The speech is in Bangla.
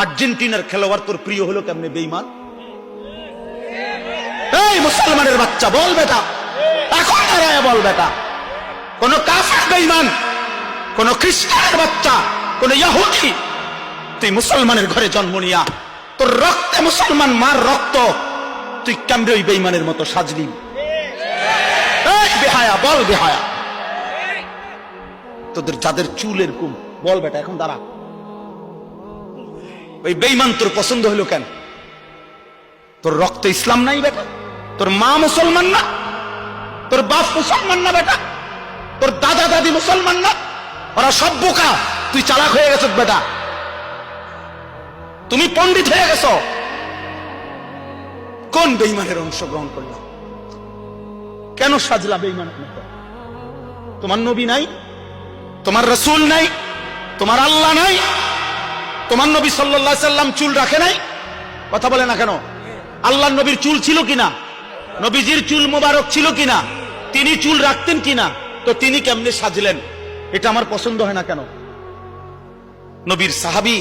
আর্জেন্টিনার খেলোয়াড় তোর প্রিয় হলো কেমনে বেঈমান? এই মুসলমানের বাচ্চা বল বেটা, এখন দাঁড়ায় বল বেটা, কোন কাফের বেঈমান, কোন খ্রিস্টানের বাচ্চা, কোন ইহুদি, তুই মুসলমানের ঘরে জন্ম নিয়া তোর রক্তে মুসলমান মার রক্ত, তুই কেমনে ওই বেঈমানের মতো সাজলি? এই বেহায়া বল বেহায়া, তোদের যাদের চুল এরকম বল বেটা, এখন দাঁড়া। ওই বেঈমান তোর পছন্দ হলো কেন? তোর রক্তে ইসলাম নাই বেটা, তোর মা মুসলমান না, তোর বাপ মুসলমান না বেটা, তোর দাদা দাদি মুসলমান না, ওরা সব বোকা, তুই চালাক হয়ে গেছ বেটা, তুমি পণ্ডিত হয়ে গেছ। কোন বেঈমানের অংশগ্রহণ করলাম? কেন সাজলা বেঈমানের মতো? তোমার নবী নাই, তোমার রাসূল নাই, তোমার আল্লাহ নাই, তোমার নবী সাল্লাল্লাহু আলাইহি সাল্লাম চুল রাখে নাই? কথা বলে না কেন? আল্লাহর নবীর চুল ছিল কিনা? নবীজির চুল মোবারক ছিল কিনা? তিনি চুল রাখতেন কিনা? তো তিনি কেমনে সাজলেন? এটা আমার পছন্দ হয় না কেন? নবীর সাহাবী